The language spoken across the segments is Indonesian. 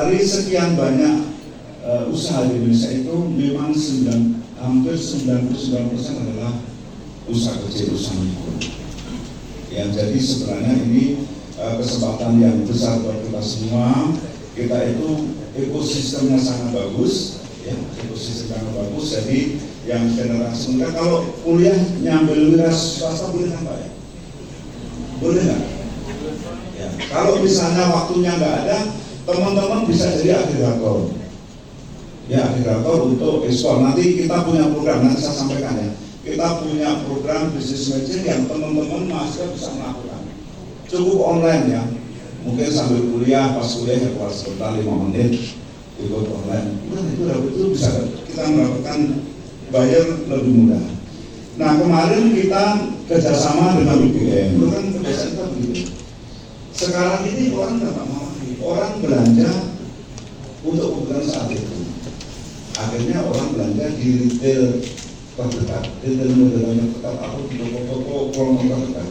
dari sekian banyak usaha di Indonesia itu memang hampir 99% adalah usaha kecil, usaha mikro. Ya, jadi sebenarnya ini kesempatan yang besar buat kita semua. Kita itu ekosistemnya sangat bagus, ya, ekosistem sangat bagus. Jadi yang generasi muda kalau kuliah nyambil wira swasta boleh nggak Pak ya? Boleh nggak? Ya, kalau misalnya waktunya nggak ada, teman-teman bisa jadi agregator. Ya, agregator untuk ekspor. Nanti kita punya program, nanti saya sampaikan ya. Kita punya program business matching yang teman-teman mahasiswa bisa melakukan. Cukup online ya. Mungkin sambil kuliah, pas kuliah ya keluar sebentar 5 menit ikut online. Nah, itu bisa kita mendapatkan bayar lebih mudah. Nah, kemarin kita kerjasama dengan UGM. Itu kan kebiasaan kita begitu. Sekarang ini orang nggak mau lagi. Orang belanja untuk kebutuhan saat itu. Akhirnya orang belanja di retail terdekat, retail modelnya terdekat atau di toko-toko kolom terdekat,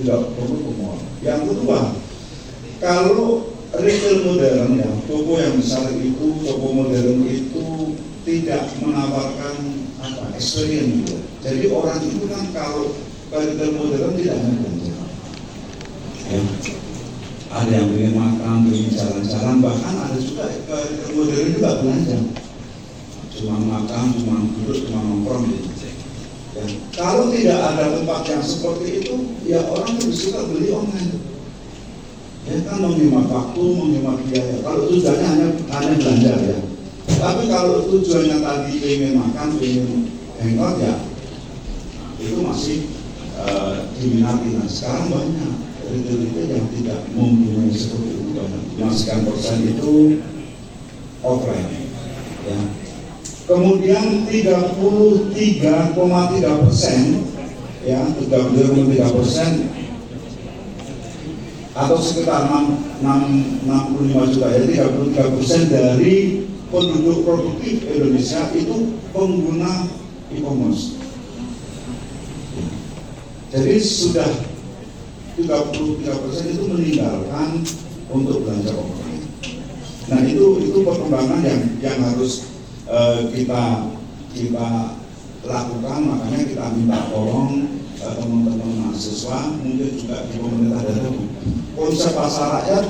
tidak perlu ke mall. Yang kedua, kalau retail modern ya, toko yang besar itu, toko modern itu tidak menawarkan experience gitu. Jadi orang itu kan kalau ke retail modern tidak hanya belanja. Ya. Ada yang ingin makan, ingin jalan-jalan, bahkan ada juga ke retail modern juga belanja. Cuma makan, cuma duduk, cuma nongkrong gitu. Ya. Kalau tidak ada tempat yang seperti itu, ya orang lebih suka beli online. Ya kan menghemat waktu, menghemat biaya. Kalau tujuannya hanya belanja ya. Tapi kalau tujuannya tadi ingin makan, ingin hangout ya, itu masih diminati. Nah, sekarang banyak retail yang tidak mempunyai seperti itu banyak. Sekian persen itu offline. Ya. Kemudian 33,3%, ya 33,3%. Atau sekitar 65 juta ya 33% dari penduduk produktif Indonesia itu pengguna e-commerce. Jadi sudah 33% itu meninggalkan untuk belanja offline. Nah itu perkembangan yang harus kita lakukan, makanya kita minta tolong teman-teman mahasiswa, mungkin juga di pemerintah daerah, konsep pasar rakyat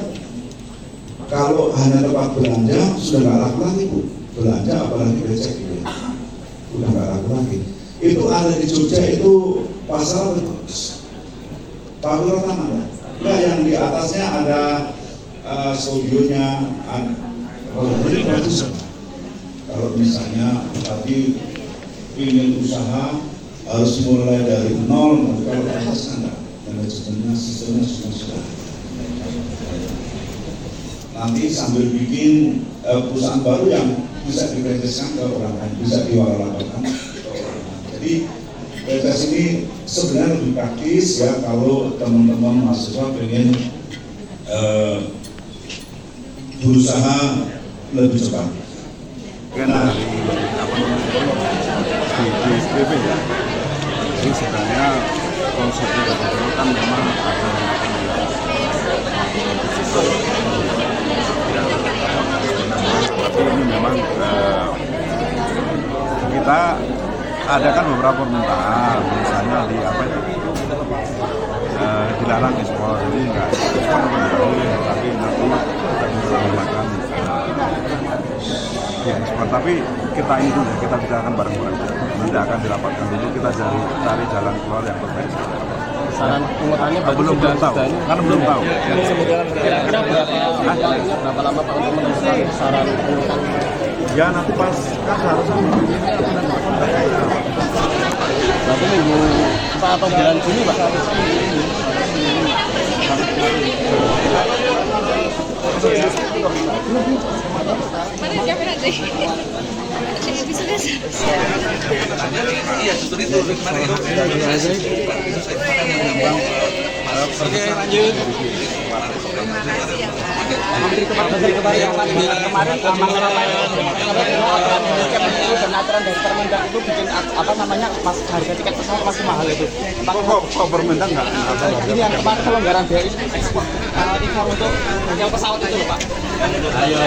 kalau hanya tempat belanja sudah nggak laku lagi Bu, belanja apalagi becek gitu, udah nggak laku lagi. Itu ada di Jogja itu pasar Pak Wirotama ya, nah yang di atasnya ada studionya, ini bagus. Kalau misalnya tadi ingin usaha harus mulai dari nol, nanti kalau atas kan sistemnya sudah. Nanti sambil bikin perusahaan baru yang bisa direalisasikan ke orang lain, bisa diwaralakan ke orang lain. Jadi PTS ini sebenarnya lebih praktis ya kalau teman-teman mahasiswa pengen berusaha lebih cepat. Nah, di SPP ya. Jadi sebenarnya konsepnya itu kan memang ada tapi ini memang kita adakan beberapa permintaan, misalnya di apa itu dilarang ekspor, jadi enggak ekspor tapi nanti kita bisa melakukan ya ekspor, tapi kita ini dulu kita bicarakan bareng-bareng, nanti akan dirapatkan dulu, kita cari jalan keluar yang terbaik. Saran pungutannya belum tahu, karena belum tahu. Kira-kira berapa lama Pak untuk menentukan saran pungutan? Ya nanti pas kan harusnya berarti minggu atau bulan Juni Pak? Iya, justru itu kemarin itu. Oke, lanjut. Terima kasih ya Pak. Menteri kemarin dan aturan dari Permendak itu bikin apa namanya pas harga tiket pesawat masih mahal itu. Kok Permendak nggak? Ini yang kemarin kelonggaran biaya ekspor untuk pesawat itu loh Pak. Ayo.